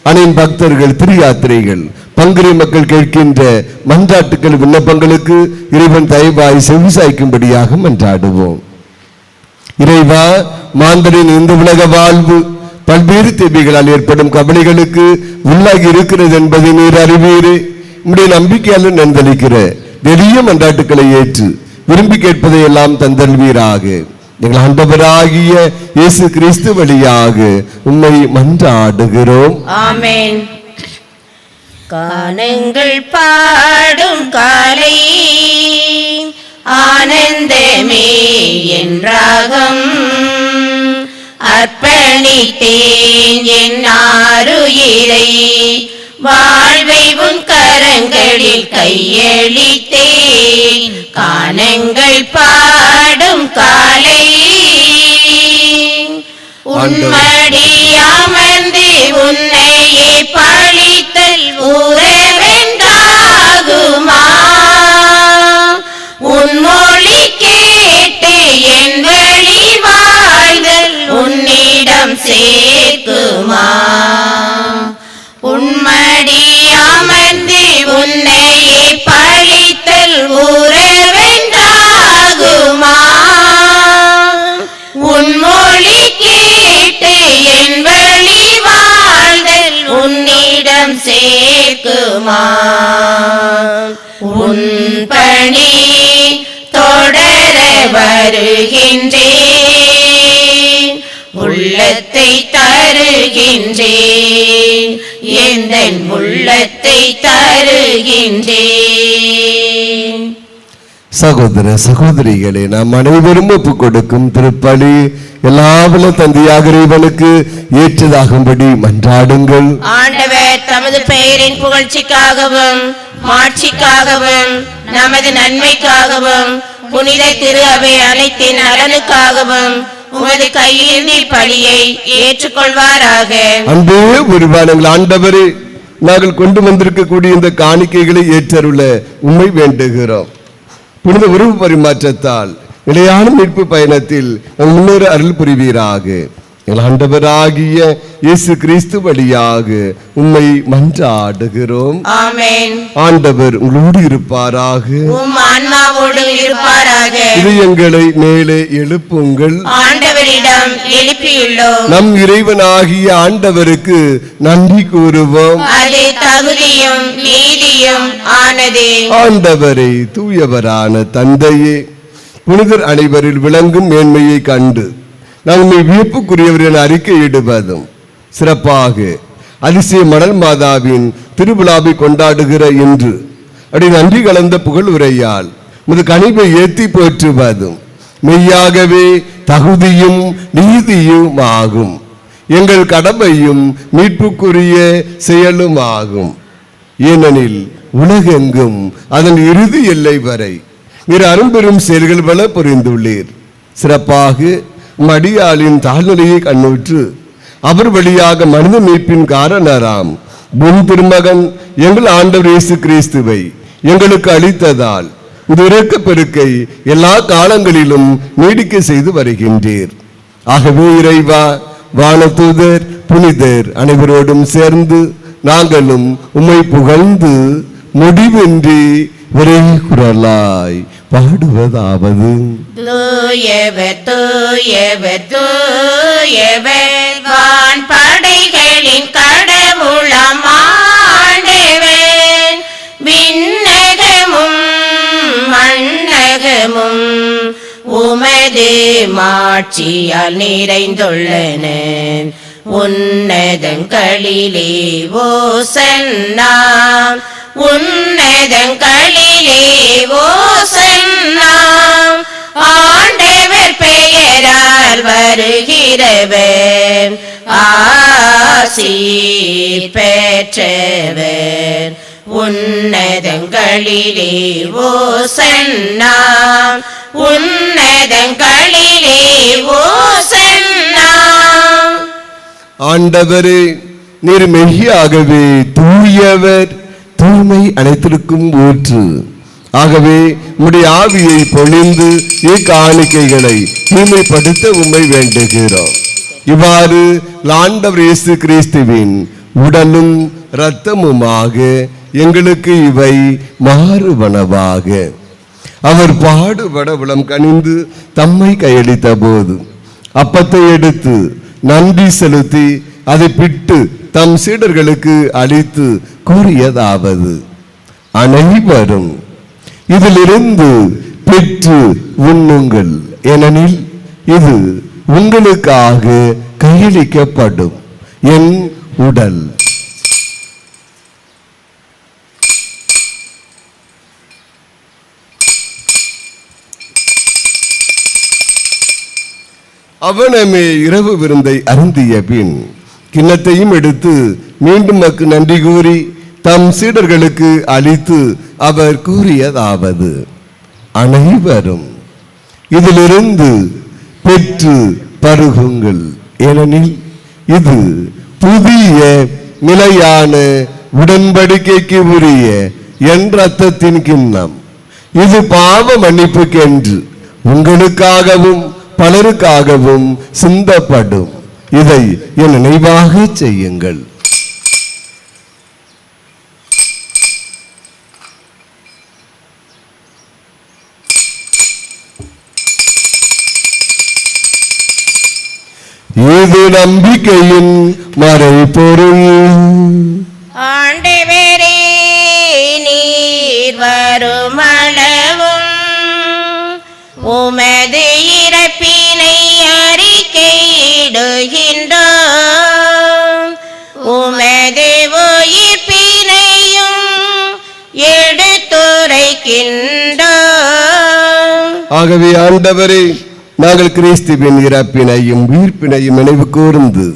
அனைத்து பக்தர்கள் திரு யாத்திரைகள் பங்குரி மக்கள் கேட்கின்ற மன்றாட்டுக்கள் விண்ணப்பங்களுக்கு இறைவன் தயவாய் செவிசாய்க்கும்படியாக மன்றாடுவோம். இறைவா, மாந்தரின் இந்த உலக வாழ்வு பல்வேறு தேவைகளால் ஏற்படும் கவலைகளுக்கு உள்ளாகி இருக்கிறது என்பதை நீர் அறிவீரே. உம்முடைய நம்பிக்கையால் நந்தளிக்கிற பெரிய மன்றாட்டுக்களை ஏற்று விரும்பி கேட்பதை எல்லாம் தந்தல்வீராக. எங்கள் ஆண்டவராகிய இயேசு கிறிஸ்து வழியாக உம்மை மன்றாடுகிறோம். ஆமென். கானங்கள் பாடும் காலை ஆனந்தமே என்றாகம் அர்ப்பணித்தேன் என் ஆருயிரை வாழ்வை உன் கரங்களில் கையளித்தேன். கானங்கள் பாடும் காலை உன்மடியாமந்து உன்னையே பழித்தல் உறவென்றாகுமா? உன்மொழி கேட்டு என் வழி வாழ்தல் உன்னிடம் சேர்க்குமா? சேர்க்குமா உன் பணி தொடர வருகின்றேன் உள்ளத்தை தருகின்றேன் எந்தன் உள்ளத்தை தருகின்றேன். சகோதர சகோதரிகளே, நாம் அனைவரும் ஒப்புக் கொடுக்கும் திருப்பலி எல்லாவல்ல தந்தையாக இறைவனுக்கு ஏற்றதாகும்படி மன்றாடுங்கள். ஆண்டவர் தமது பெயரின் புகழ்ச்சிக்காகவும் மாட்சிக்காகவும் நமது நன்மைக்காகவும் புனித திரு அவை அனைத்தின் நலனுக்காகவும் உமது கையிலிருந்து பலியை ஏற்றுக்கொள்வாராக. அன்பே உருவானங்கள் ஆண்டவரே, நாங்கள் கொண்டு வந்திருக்கக்கூடிய இந்த காணிக்கைகளை ஏற்றருள உம்மை வேண்டுகிறோம். புனித உறவு பரிமாற்றத்தால் நிலையான மீட்பு பயணத்தில் முன்னேற அருள் புரிவீராக. எங்கள் ஆண்டவராகிய இயேசு கிறிஸ்து வழியாக உம்மை மன்றாடுகிறோம். ஆமென். ஆண்டவர் உங்களோடு இருப்பாராக. உம் ஆன்மாவோடு இருப்பாராக. இதயங்களை மேலே எழுப்புங்கள். ஆண்டவரிடம் எழுப்பியுள்ளோம். நம் இறைவனாகிய ஆண்டவருக்கு நன்றி கூறுவோம். அது தகுதியும் நீதியும் ஆனதே. ஆண்டவரை தூயவரான தந்தையே, புனிதர் அனைவரில் விளங்கும் மேன்மையை கண்டு நம்மை வியப்புக்குரியவர் என அறிக்கையிடுவதும் சிறப்பாக அதிசய மணல் மாதாவின் திருவிழாவை கொண்டாடுகிற இன்று அப்படி நன்றி கலந்த புகழ் உரையால் முது கனிவை ஏற்றி போற்றுவதும் மெய்யாகவே தகுதியும் நீதியும் ஆகும். எங்கள் கடமையும் மீட்புக்குரிய செயலும் ஆகும். ஏனெனில் உலகெங்கும் அதன் இறுதி எல்லை வரை நீர் அரும்பெரும் செயல்கள் பல புரிந்துள்ளீர். சிறப்பாக மடியாளின் தாழ்நிலையை கண்ணுற்று அவர் வழியாக மனித மீட்பின் காரணராம் உன் திருமகன் எங்கள் ஆண்டவர் இயேசு கிறிஸ்துவை எங்களுக்கு அளித்ததால் இந்த இரக்க பெருக்கை எல்லா காலங்களிலும் நீடிக்க செய்து வருகின்றீர். ஆகவே இறைவா, வானதூதர் புனிதர் அனைவரோடும் சேர்ந்து நாங்களும் உம்மை புகழ்ந்து முடிவின்றி ஒரே குரலாய் பாடுவதாவது: தூயவர் தூயவர் தூயவர் வான் படைகளின் கடவுளாம் ஆண்டவர், விண்ணகமும் மண்ணகமும் உமது மாட்சியால் நிறைந்துள்ளன. உன்னதங்களிலே ஓசன்னா, உன்னதங்களிலே ஓசன்னா. ஆண்டவர் பெயரால் வருகிறவர் ஆசீர் பெற்றவர். உன்னதங்களிலே ஓசன்னா, உன்னதங்களிலே ஓசன்னா. ஆண்டவரே, நீர் மெய்யாகவே தூயவர், தூய்மை அனைத்திற்கும் ஊற்று. ஆகவே உம்முடைய ஆவியை பொழிந்து இக்காணிக்கைகளை தூய்மைப்படுத்த உம்மை வேண்டுகிறோம். இவ்வாறு ஆண்டவர் இயேசு கிறிஸ்துவின் உடலும் இரத்தமுமாக எங்களுக்கு இவை மாறுவனவாக. அவர் பாடுபட உளம் கனிந்து தம்மை கையளித்த போது அப்பத்தை எடுத்து நன்றி செலுத்தி அதை பிட்டு தம் சீடர்களுக்கு அளித்து கூறியதாவது: அனைவரும் இதிலிருந்து பெற்று உண்ணுங்கள், ஏனெனில் இது உங்களுக்காக கையளிக்கப்படும் என் உடல். அவனமே இரவு விருந்தை அருந்திய பின் கிண்ணத்தையும் எடுத்து மீண்டும் மக்கு நன்றி கூறி தம் சீடர்களுக்கு அளித்து அவர் கூறியதாவது: அனைவரும் இதிலிருந்து பெற்று பருகுங்கள், ஏனெனில் இது புதிய நிலையான உடன்படிக்கைக்கு உரிய என் இரத்தத்தின் கிண்ணம். இது பாவ மன்னிப்புக்கென்று உங்களுக்காகவும் பலருக்காகவும் சிந்தப்படும். இதை என் நினைவாக செய்யுங்கள். இது நம்பிக்கையின் மறைபொருள். ஆண்டவரே நீர் வருமளவும் உமது இறப்பினை அறிக்கையிடுகின்றோம், உமது உயிர்ப்பினையும் எடுத்துரைக்கின்றோம். ஆகவே ஆண்டவரே, நாங்கள் கிறிஸ்துவின் இறப்பினையும் உயிர்ப்பினையும் நினைவு கூர்ந்து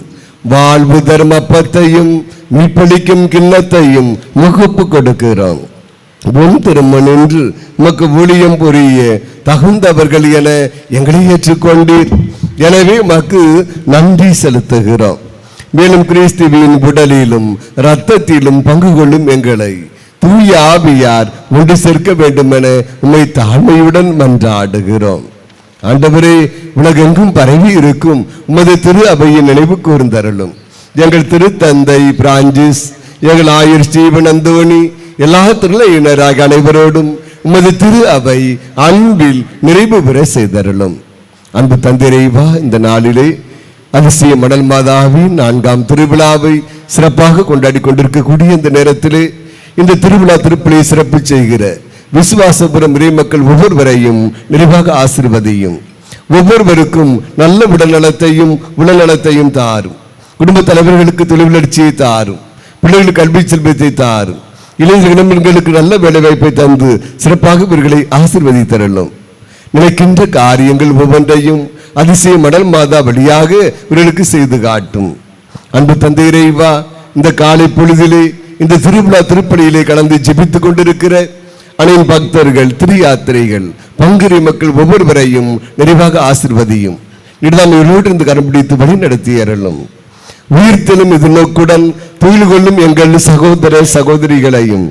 வாழ்வு தரும் அப்பத்தையும் மீட்பளிக்கும் கிண்ணத்தையும் முகப்பு கொடுக்கிறோம். உன் திருமண் என்று உமக்கு ஊழியம் புரிய தகுந்தவர்கள் என எங்களை ஏற்றுக்கொண்டீர். எனவே உமக்கு நன்றி செலுத்துகிறோம். மேலும் கிறிஸ்துவின் உடலிலும் இரத்தத்திலும் பங்கு கொள்ளும் எங்களை தூய ஆவியார் ஒன்று சேர்க்க வேண்டும் என உம்மை தாழ்மையுடன் மன்றாடுகிறோம். ஆண்டவரே, உலகெங்கும் பரவி இருக்கும் உமது திரு அவையின் நினைவு கூர்ந்தருளும். எங்கள் திருத்தந்தை பிரான்சிஸ், எங்கள் ஆயர் ஸ்டீவன் அந்தோணி, எல்லா திருளையினராக அனைவரோடும் உமது திரு அவை அன்பில் நிறைவு பெற செய்தருளும். அன்பு தந்திரைவா, இந்த நாளிலே அதிசய மணல் மாதாவின் 4ஆம் திருவிழாவை சிறப்பாக கொண்டாடி கொண்டிருக்கக்கூடிய இந்த நேரத்திலே இந்த திருவிழா திருப்பலியை சிறப்பு செய்கிற விசுவாசபுரம் இறைமக்கள் ஒவ்வொருவரையும் நிறைவாக ஆசீர்வதியும். ஒவ்வொருவருக்கும் நல்ல உடல்நலத்தையும் உடல்நலத்தையும் தாரும். குடும்ப தலைவர்களுக்கு தொழிலட்சியை தாரும். பிள்ளைகளுக்கு கல்வி செல்வத்தை தாரும். இளைஞர்களுக்கு நல்ல வேலைவாய்ப்பை தந்து சிறப்பாக இவர்களை ஆசீர்வதித்தரலும். நினைக்கின்ற காரியங்கள் ஒவ்வொன்றையும் அதிசய மணல் மாதா வழியாக இவர்களுக்கு செய்து காட்டும். அன்பு தந்தை இறைவா, இந்த காலை பொழுதிலே இந்த திருவிழா திருப்பலியிலே கலந்து ஜெபித்துக் கொண்டிருக்கிற அனைத்து பக்தர்கள், திரு யாத்திரைகள், பங்குரி மக்கள் ஒவ்வொருவரையும் நிறைவாக ஆசீர்வதியும். இருந்து கரம் பிடித்து வழி நடத்தியறலும். உயிர்த்தெழும் இது நோக்குடன் துயில் கொள்ளும் எங்கள் சகோதர சகோதரிகளையும்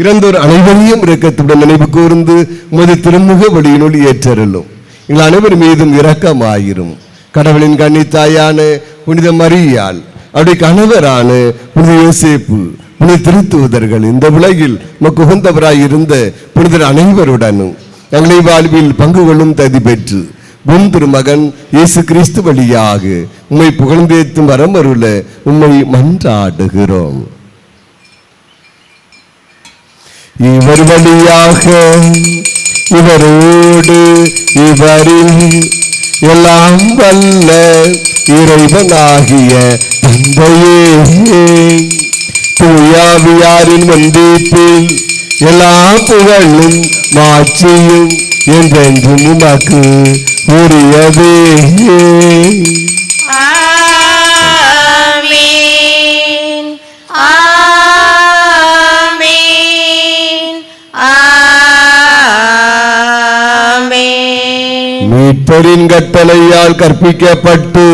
இறந்தோர் அனைவரையும் இரக்கத்துடன் நினைவு கூர்ந்து உமது திருமுக வழியினுள் ஏற்றருளும். எங்கள் அனைவர் மீதும் இரக்கமாயிரும். கடவுளின் கன்னித்தாயான புனித மரியாள், அவருடைய கணவரான புனித யோசேப்பு, புனித திருத்தூதர்கள், இந்த உலகில் நமக்கு உகந்தவராய் இருந்த புனிதர் அனைவருடனும் எங்களை வாழ்வில் பங்கு கொள்ளும் தகுதி பெற்று உன் திருமகன் இயேசு கிறிஸ்து வழியாக உம்மை புகழ்ந்தேத்தும் வரமருள உம்மை மன்றாடுகிறோம். இவர் வழியாக இவரோடு இவரில் எல்லாம் வல்ல இறைவனாகிய தந்தையே, தூயாவியாரின் வந்தீப்பில் எல்லா புகழும் மாட்சியும் என்றென்றும் உமக்கு உரியதே. ஆமென், ஆமென், ஆமென். மீட்பரின் கட்டளையால் கற்பிக்கப்பட்டு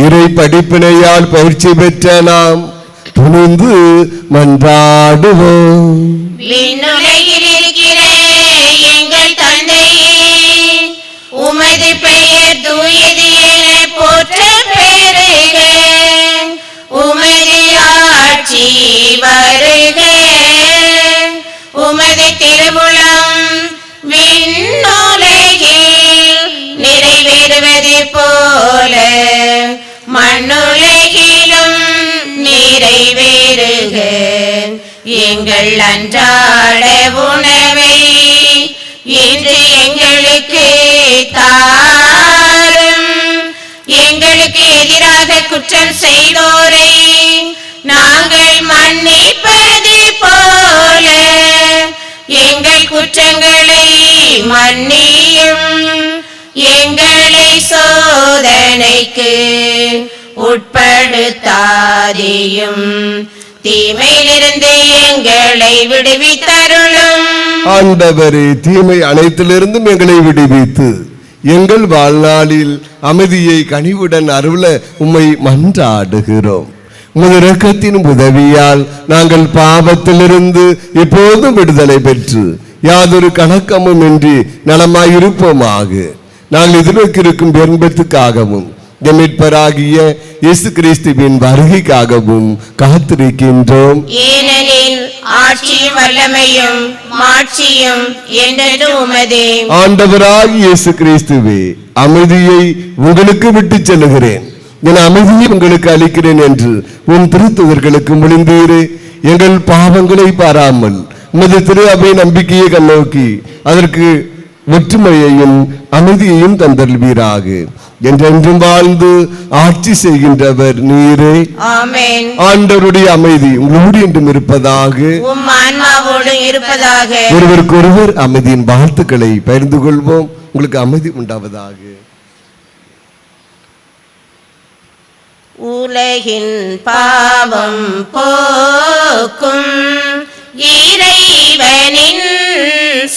இறை படிப்பினையால் பயிற்சி பெற்ற நாம் துணிந்து மன்றாடுவோம். விண்ணுலகில் இருக்கிற எங்கள் தந்தையே, உமது பெயர் தூயது என போற்ற பெறுக. உமது ஆட்சி வருக. உமது திருவுளம் விண்ணுலகில் நிறைவேறுவது போல மண்ணுலகிலும் நிறைவேறுக. எங்கள் அன்றாட உணவை இன்று எங்களுக்கு தாரும். எங்களுக்கு எதிராக குற்றம் செய்தோரை நாங்கள் மன்னிப்பது போல எங்கள் குற்றங்களை மன்னியும். எங்களை சோதனைக்கு உட்படுத்தாதேயும், தீமையிலிருந்து எங்களை விடுவித்தருளும். ஆண்டவரே, தீமை அனைத்திலிருந்தும் எங்களை விடுவித்து எங்கள் வாழ்நாளில் அமைதியை கனிவுடன் அருள உம்மை மன்றாடுகிறோம். உமது இரக்கத்தின் உதவியால் நாங்கள் பாவத்திலிருந்து எப்போதும் விடுதலை பெற்று யாதொரு கணக்கமும் இன்றி நலமாயிருப்போமாக. நாங்கள் எதிர்நோக்கியிருக்கும் பெரும்பத்துக்காகவும் மீட்பராகிய இயேசு கிறிஸ்துவின் வருகைக்காகவும் காத்திருக்கின்றோம். ஏனெனில் ஆட்சியும் வல்லமையும் மாட்சியும் என்றென்றும் உமதே. ஆண்டவராகிய இயேசு கிறிஸ்துவே, அமைதியை உங்களுக்கு விட்டு செல்லுகிறேன், என் அமைதியை உங்களுக்கு அளிக்கிறேன் என்று உன் திருத்துதர்களுக்கு மொழிந்தீரே. எங்கள் பாவங்களை பாராமல் உமது திரு அவை நம்பிக்கையை கண்ணோக்கி அதற்கு ஒற்றுமையையும் அமைதியையும் தந்தல்வீராக. என்றென்றும் வாழ்ந்து ஆட்சி செய்கின்றவர் நீரே. ஆமென். ஆண்டவருடைய அமைதி உங்களோடு என்றும் இருப்பதாக. உம் ஆன்மாவோடு இருப்பதாக. ஒருவருக்கொருவர் அமைதியின் வாழ்த்துக்களை பகிர்ந்து கொள்வோம். உங்களுக்கு அமைதி உண்டாவதாக. உலகின் பாவம் போக்கும் இறைவனின்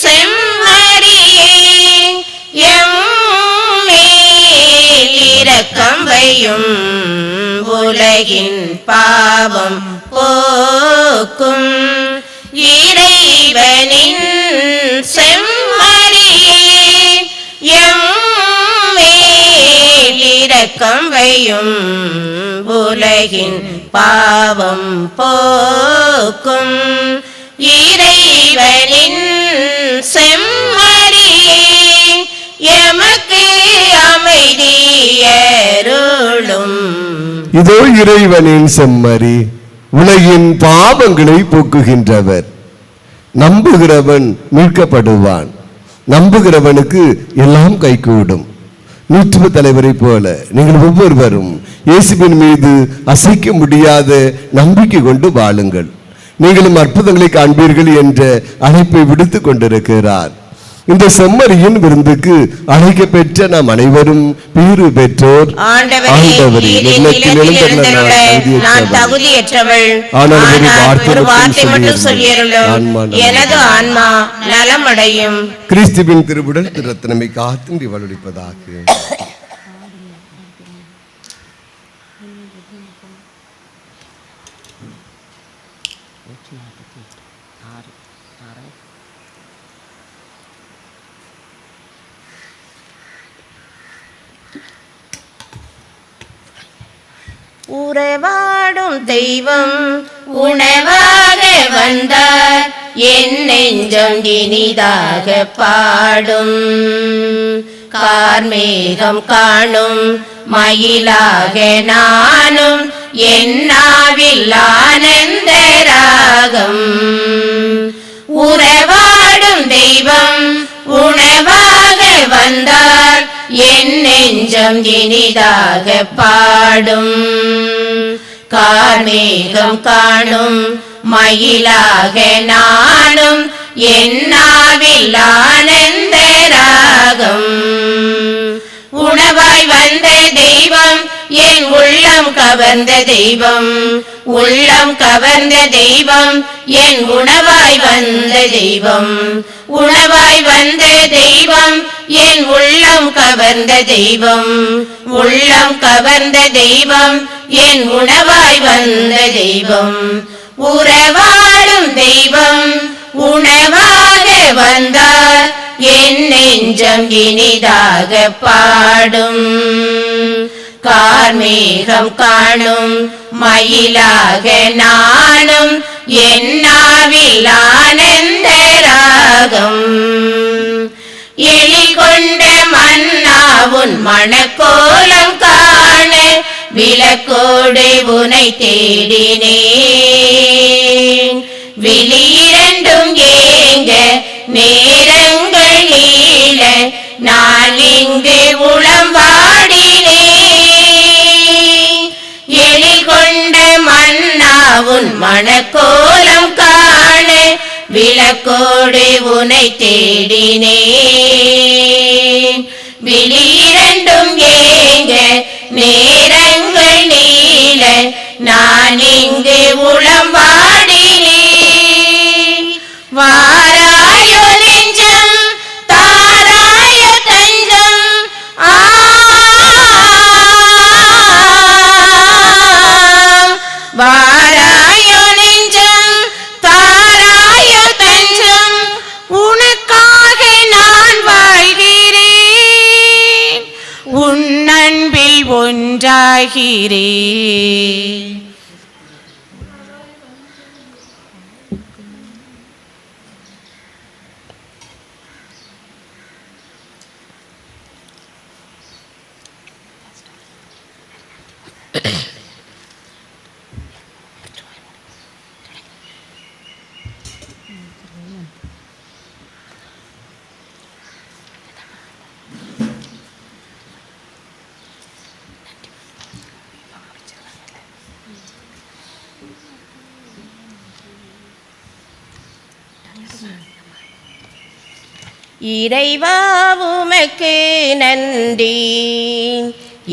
செம்மறியே, எம்மேல் இரக்கம் வையும். உலகின் பாவம் போக்கும் இறைவனின் செம்மறியே, எம்மேல் இரக்கம் வையும். உலகின் பாவம் போக்கும் இறைவனின் செம்மறியே, எமக்கு அமைதியருளும். இதோ இறைவனின் செம்மறி, உலகின் பாவங்களை போக்குகின்றவர். நம்புகிறவன் மீட்கப்படுவான். நம்புகிறவனுக்கு எல்லாம் கைகூடும். நூற்றுவ தலைவரை போல நீங்கள் ஒவ்வொருவரும் இயேசுவின் மீது அசைக்க முடியாத நம்பிக்கை கொண்டு வாழுங்கள். நீங்களும் அற்புதங்களை காண்பீர்கள் என்ற அழைப்பை விடுத்துக் கொண்டிருக்கிறார். இந்த செம்மறியின் விருந்துக்கு அழைக்க பெற்ற நாம் அனைவரும் பேறு பெற்றோர். ஆண்டவரே, நான் தகுதியற்றவள், ஆனால் ஒரு வார்த்தை மட்டும் சொல்லியருளும், எனது ஆன்மா நலமடையும். கிறிஸ்துவின் திருவுடல் திருரத்தனமை காத்து வலுடிப்பதாக. உறவாடும் தெய்வம் உணவாக வந்தார், என் நெஞ்சம் இனிதாக பாடும். கார்மேகம் காணும் மயிலாக நானும், என்னாவில் ஆனந்த ராகம். உறவாடும் தெய்வம் உணவாக வந்தார், என் நெஞ்சம் இனிதாக பாடும். கார்மேகம் காணும் மயிலாக நானும், என்னாவில் ஆனந்த ராகம். உணவாய் வந்த தெய்வம் என் உள்ளம் கவர்ந்த தெய்வம், உள்ளம் கவர்ந்த தெய்வம் என் உணவாய் வந்த தெய்வம். உணவாய் வந்த தெய்வம் என் உள்ளம் கவர்ந்த தெய்வம், உள்ளம் கவர்ந்த தெய்வம் என் உணவாய் வந்த தெய்வம். உறவாடும் தெய்வம் உணவாக வந்தார், என் நெஞ்சம் இனிதாக பாடும். கார்மேகம் காணும் மயிலாக நானும், என்னாவில் ஆனந்த ராகம். எழில் கொண்ட மன்னாவுன் மணக்கோலம் காண, விளக்கோடு உனை தேடினேன். விழியிரண்டும் ஏங்க நேரங்கள் நீள, நான் இங்கு உளம் வாடினேன். எழில் கொண்ட மன்னாவுன் மணக்கோலம் காண, விளக்கோடு உனை தேடினேன். விழியிரண்டும் ஏங்க நேரங்கள் நீள, நான் இங்கு உளம் வாடினேன். வாராயோ நெஞ்சம் தாராயோ தஞ்சம், வாராயோ நெஞ்சம் தாராயோ தஞ்சம், உனக்காக நான் வாழ்கிறேன், உன் அன்பில் ஒன்றாகிறேன். இறைவா உமக்கு நன்றி,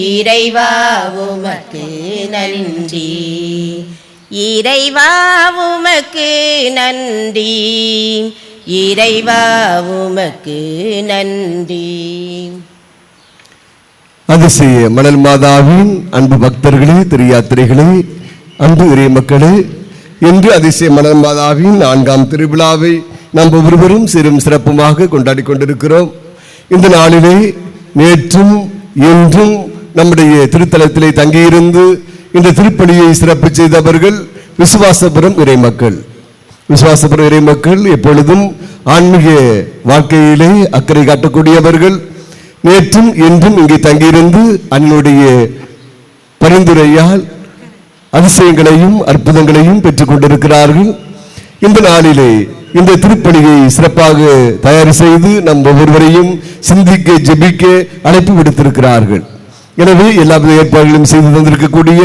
இறைவா உமக்கு நன்றி, இறைவா உமக்கு நன்றி, இறைவா உமக்கு நன்றி. அதிசய மணல் மாதாவின் அன்பு பக்தர்களே, திரியாத்திரைகளே, அன்பு இறை மக்களே, இன்று அதிசய மணல் மாதாவின் 4ஆம் திருவிழாவை நாம் ஒவ்வொருவரும் சிறும் சிறப்புமாக கொண்டாடி கொண்டிருக்கிறோம். இந்த நாளிலே நேற்றும் இன்றும் நம்முடைய திருத்தலத்திலே தங்கியிருந்து இந்த திருப்பலியை சிறப்பு செய்தவர்கள் விசுவாசபுரம் இறைமக்கள். விசுவாசபுரம் இறைமக்கள் எப்பொழுதும் ஆன்மீக வாழ்க்கையிலே அக்கறை காட்டக்கூடியவர்கள். நேற்றும் இன்றும் இங்கே தங்கியிருந்து அன்னுடைய பரிந்துரையால் அதிசயங்களையும் அற்புதங்களையும் பெற்றுக் கொண்டிருக்கிறார்கள். இந்த நாளிலே இந்த திருப்பலியை சிறப்பாக தயார் செய்து நம் ஒவ்வொருவரையும் சிந்திக்க ஜெபிக்க அழைப்பு விடுத்திருக்கிறார்கள். எனவே எல்லாவித ஏற்பாடுகளையும் செய்து தந்திருக்கக்கூடிய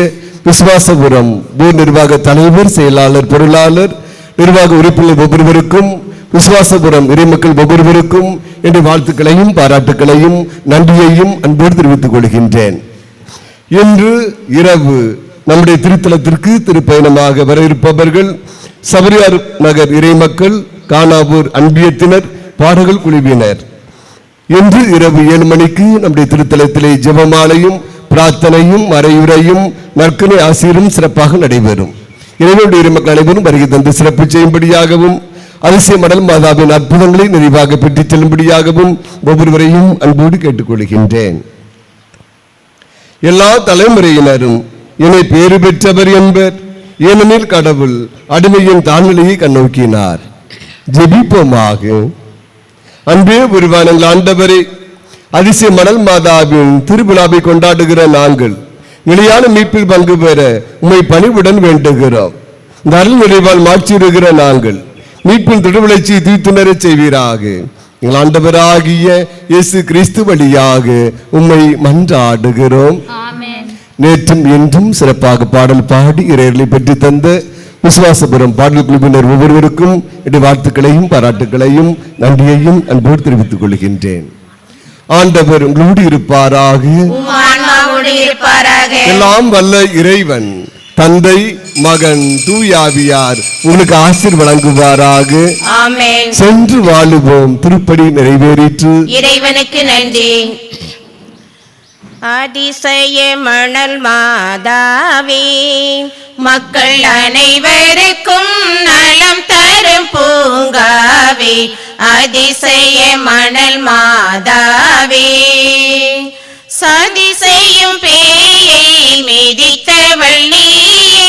விசுவாசபுரம் ஊர் நிர்வாக தலைவர், செயலாளர், பொருளாளர், நிர்வாக உறுப்பினர் ஒவ்வொருவருக்கும், விசுவாசபுரம் இறைமக்கள் ஒவ்வொருவருக்கும் என்னுடைய வாழ்த்துக்களையும் பாராட்டுக்களையும் நன்றியையும் அன்போடு தெரிவித்துக் கொள்கின்றேன். இன்று இரவு நம்முடைய திருத்தலத்திற்கு திருப்பயணமாக வர இருப்பவர்கள் சபரியார் நகர் இறைமக்கள், கானாவூர் அன்பியத்தினர், பாடகர் குழுவினர். இன்று இரவு 7 மணிக்கு நம்முடைய திருத்தலத்திலே ஜெபமாலையும் பிரார்த்தனையும் மறையுரையும் நற்கனை ஆசிரியரும் சிறப்பாக நடைபெறும். எனவே இறைமக்கள் அனைவரும் வருகை தந்து சிறப்பு செய்யும்படியாகவும் அதிசய மணல் மாதாவின் அற்புதங்களை நிறைவாக பெற்றுச் செல்லும்படியாகவும் ஒவ்வொருவரையும் அன்போடு கேட்டுக்கொள்கின்றேன். எல்லா தலைமுறையினரும் என்னை பேறு பெற்றவர் என்பர், ஏனெனில் கடவுள் அடிமையின் தாழ்நிலையை கண்ணோக்கினார். ஜெபிப்போமாக. அன்பே உருவானங்கள் ஆண்டவரே, அதிசய மணல் மாதாவின் திருவிழாவை கொண்டாடுகிற நாங்கள் நிலையான மீட்பில் பங்கு பெற உம்மை பணிவுடன் வேண்டுகிறோம். இந்த அருள் நிறைவால் மாற்றிடுகிற நாங்கள் மீட்பின் திருவிளைச்சி தீத்துணரச் செய்வீராக. எங்கள் ஆண்டவராகிய இயேசு கிறிஸ்து வழியாக உம்மை மன்றாடுகிறோம். நேற்றும் இன்றும் சிறப்பாக பாடல் பாடி இறையர்களை பெற்று தந்த விசுவாசபுரம் பாடல் குழுவினர் ஒவ்வொருவருக்கும் என்னுடைய வாழ்த்துக்களையும் பாராட்டுக்களையும் நன்றியையும் அன்போடு தெரிவித்துக் கொள்கின்றேன். ஆண்டவர் உங்களோடு இருப்பாராக. எல்லாம் வல்ல இறைவன் தந்தை, மகன், தூயாவியார் உங்களுக்கு ஆசீர் வழங்குவாராக. ஆமென். சென்று வாழுவோம். திருப்படி நிறைவேறிற்று. இறைவனுக்கு நன்றி. அதிசய மணல் மாதாவே, மக்கள் அனைவருக்கும் நலம் தரும் பூங்காவே, அதிசய மணல் மாதாவே, சதி செய்யும் பேயை மிதித்தவள் நீயே,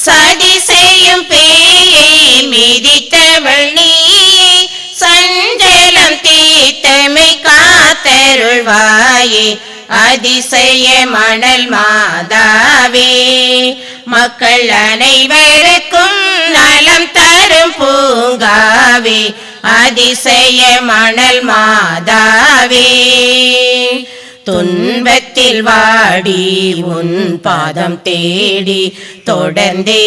சதி செய்யும் பேயை மிதித்தவள் நீயே, சஞ்சலம் தீர்த்தமை காத்தருள்வாயே, அதிசய மணல் மாதாவே, மக்கள் அனைவருக்கும் நலம் தரும் பூங்காவே, அதிசய மணல் மாதாவே, துன்பத்தில் வாடி உன் பாதம் தேடி தொடர்ந்தே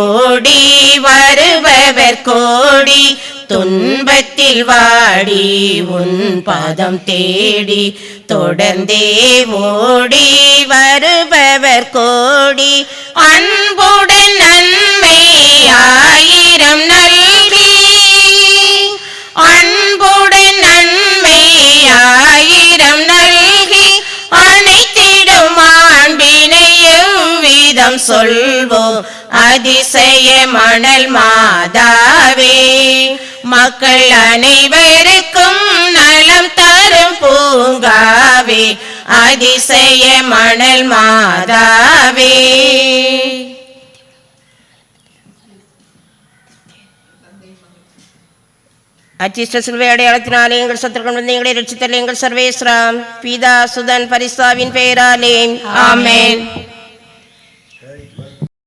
ஓடி வருபவர் கோடி, துன்பத்தில் வாடி உன் பாதம் தேடி தொடர்ந்தே ஓடி வருபவர் கோடி, அன்புடன் நன்மை ஆயிரம் நல்கி, அன்புடன் நன்மை ஆயிரம் நல்கி, அனைத்திடும் ஆண்பினையும் விதம் சொல்வோம், அதிசய மணல் மாதாவே, மக்கள் அனைவருக்கும் நலம் தரும் பூங்காவே, அதிசய மணல் மாதாவே. அச்சிஷ்ட சிலுவை அடையாளத்தினாலே எங்கள் சத்துருக்கள் வந்து எங்களை ரட்சித்தல் எங்கள் சர்வேஸ்வரம் பிதா சுதன் பரிசுத்தாவின் பெயராலே ஆமென்.